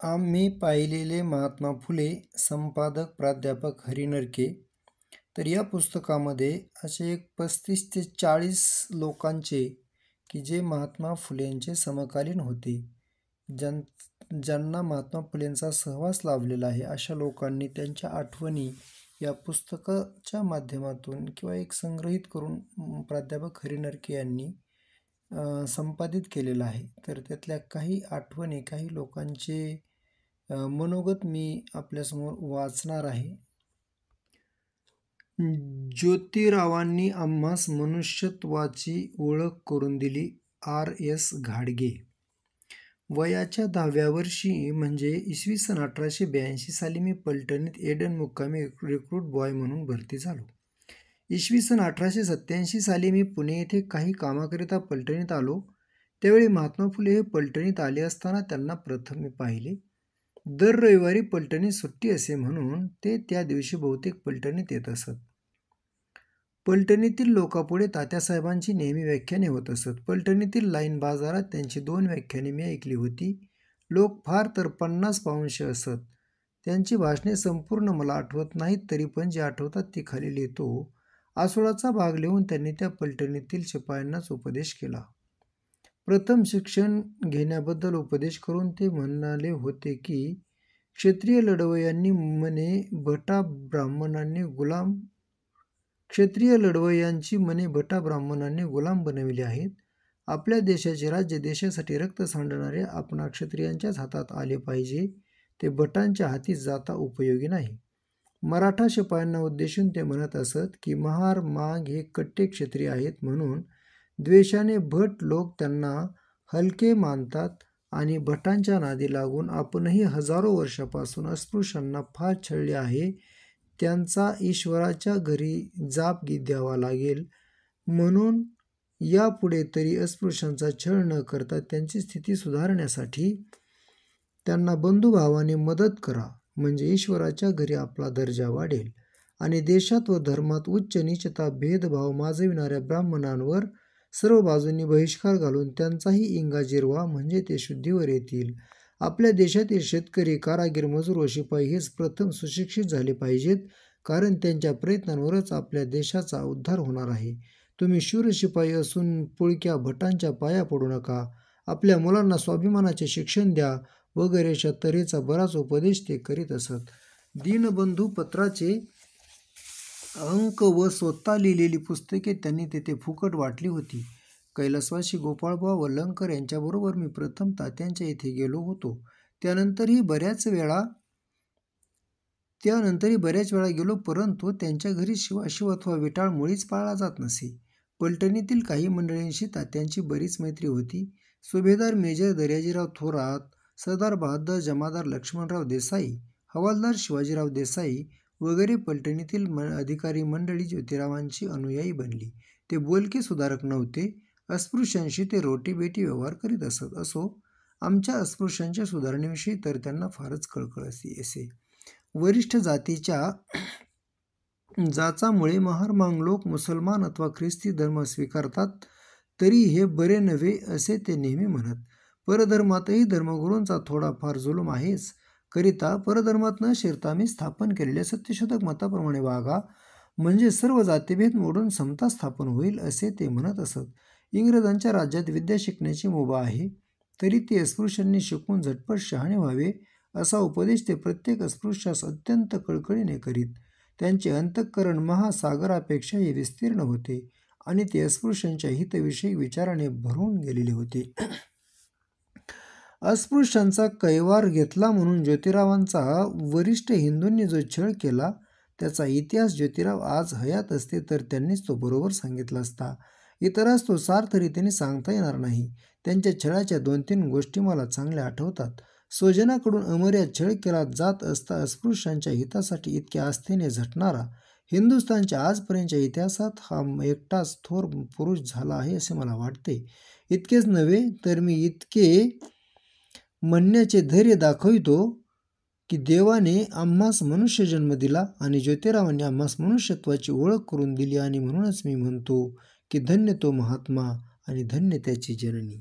आम्ही पाहिलेले महात्मा फुले, संपादक प्राध्यापक हरी नरके. तर या पुस्तकामध्ये असे एक 35 ते 40 लोकांचे की जे महात्मा फुलेंचे समकालीन होते, ज्यांना महात्मा फुलेंचा सहवास लाभलेला आहे, अशा लोकांनी त्यांच्या आठवणी या पुस्तकाच्या माध्यमातून किंवा एक संग्रहित करून प्राध्यापक हरी नरके यांनी संपादित केलेलं आहे. तर त्यातल्या काही आठवणी, काही लोकांचे मनोगत मी आपल्यासमोर वाचणार आहे. ज्योतिरावांनी आम्हास मनुष्यत्वाची ओळख करून दिली. R.S. घाडगे. वयाच्या 10व्या वर्षी म्हणजे इसवी सन 1882 साली मी पलटणीत एडन मुक्कामी रिक्रूट बॉय म्हणून भरती झालो. इसवी सन 1887 साली मी पुणे येथे काही कामाकरिता पलटणीत आलो. त्यावेळी महात्मा फुले हे पलटणीत आले असताना त्यांना प्रथम मी पाहिले. दर रविवारी पलटणीत सुट्टी असे म्हणून ते त्या दिवशी बहुतेक पलटणीत येत असत. पलटणीतील लोकांपुढे तात्यासाहेबांची नेहमी व्याख्याने होत असत. पलटणीतील लाईन बाजारात त्यांची 2 व्याख्याने मी ऐकली होती. लोक फार तर 50 पाऊंशे असत. त्यांची भाषणे संपूर्ण मला आठवत नाहीत, तरी पण जे आठवतात ते खाली लिहितो. आसोळाचा भाग लिहून त्यांनी त्या पलटणीतील शिपायांनाच उपदेश केला. प्रथम शिक्षण घेण्याबद्दल उपदेश करून ते म्हणाले होते की क्षत्रिय लढवय्यांची मने भटा ब्राह्मणांनी गुलाम बनविली आहेत. आपल्या देशाचे राज्य देशासाठी रक्त सांडणारे आपणा क्षत्रियांच्याच हातात आले पाहिजे. ते भटांच्या हाती जाता उपयोगी नाही. मराठा शिपायांना उद्देशून ते म्हणत असत की महार मांग हे कट्टे क्षत्रिय आहेत, म्हणून द्वेषाने भट लोक त्यांना हलके मानतात आणि भटांच्या नादी लागून आपणही हजारो वर्षापासून अस्पृश्यांना फार छळले आहे. त्यांचा ईश्वराच्या घरी जाप द्यावा लागेल, म्हणून यापुढे तरी अस्पृश्यांचा छळ न करता त्यांची स्थिती सुधारण्यासाठी त्यांना बंधुभावाने मदत करा, म्हणजे ईश्वराच्या घरी आपला दर्जा वाढेल आणि देशात व धर्मात उच्च नीचता भेदभाव माजविणाऱ्या ब्राह्मणांवर सर्व बाजूंनी बहिष्कार घालून त्यांचाही इंगा जिरवा, म्हणजे ते शुद्धीवर येतील. आपल्या देशातील शेतकरी, कारागीर, मजूर व शिपाई हेच प्रथम सुशिक्षित झाले पाहिजेत, कारण त्यांच्या प्रयत्नांवरच आपल्या देशाचा उद्धार होणार आहे. तुम्ही शूर शिपाई असून पुळक्या भटांच्या पाया पडू नका. आपल्या मुलांना स्वाभिमानाचे शिक्षण द्या, वगैरे अशा तऱ्हेचा बराच उपदेश ते करीत असत. दीनबंधू पत्राचे अंक व स्वतः लिहिलेली पुस्तके त्यांनी तेथे फुकट वाटली होती. कैलासवासी गोपाळबुवा वलंगकर यांच्याबरोबर मी प्रथम तात्यांच्या येथे गेलो होतो. त्यानंतरही बऱ्याच वेळा गेलो, परंतु त्यांच्या घरी शिवाशिव अथवा विटाळ मुळीच पाळला जात नसे. पलटणीतील काही मंडळींशी तात्यांची बरीच मैत्री होती. सुभेदार मेजर दर्याजीराव थोरात, सरदार बहादर, जमादार लक्ष्मणराव देसाई, हवालदार शिवाजीराव देसाई वगैरे पलटणीतील अधिकारी मंडळी ज्योतिरावांची अनुयायी बनली. ते बोलके सुधारक नव्हते. अस्पृश्यांशी ते रोटीबेटी व्यवहार करीत असत. असो, आमच्या अस्पृश्यांच्या सुधारणेविषयी तर त्यांना फारच कळकळ असे. वरिष्ठ जाचामुळे महार मांग लोक मुसलमान अथवा ख्रिस्ती धर्म स्वीकारतात, तरी हे बरे नव्हे असे ते नेहमी म्हणत. परधर्मातही धर्मगुरूंचा थोडाफार जुलूम आहेच, करिता परधर्मात न शिरता मी स्थापन केलेल्या सत्यशोधक मताप्रमाणे वागा, म्हणजे सर्व जातीभेद मोडून समता स्थापन होईल असे ते म्हणत असत. इंग्रजांच्या राज्यात विद्या शिकण्याची मुभा आहे, तरी ते अस्पृश्यांनी शिकून झटपट शहाणे व्हावे असा उपदेश ते प्रत्येक अस्पृश्यास अत्यंत कळकळीने करीत. त्यांचे अंतःकरण महासागरापेक्षाही विस्तीर्ण होते आणि ते अस्पृश्यांच्या हितविषयी विचाराने भरून गेलेले होते. अस्पृश्यांचा कैवार घेतला म्हणून ज्योतिरावांचा वरिष्ठ हिंदूंनी जो छळ केला, त्याचा इतिहास ज्योतिराव आज हयात असते तर त्यांनीच तो बरोबर सांगितला असता. इतरास तो सार्थरीतीने सांगता येणार नाही. त्यांच्या छळाच्या 2-3 गोष्टी मला चांगल्या आठवतात. स्वजनाकडून अमर्याद छळ केला जात असता अस्पृश्यांच्या हितासाठी इतक्या आस्थेने झटणारा हिंदुस्थानच्या आजपर्यंतच्या इतिहासात हा एकटाच थोर पुरुष झाला आहे असे मला वाटते. इतकेच नव्हे तर मी इतके म्हणण्याचे धैर्य दाखवितो की देवाने आम्हास मनुष्य जन्म दिला आणि ज्योतिरावांनी आम्हास मनुष्यत्वाची ओळख करून दिली, आणि म्हणूनच मी म्हणतो की धन्य तो महात्मा आणि धन्य त्याची जननी.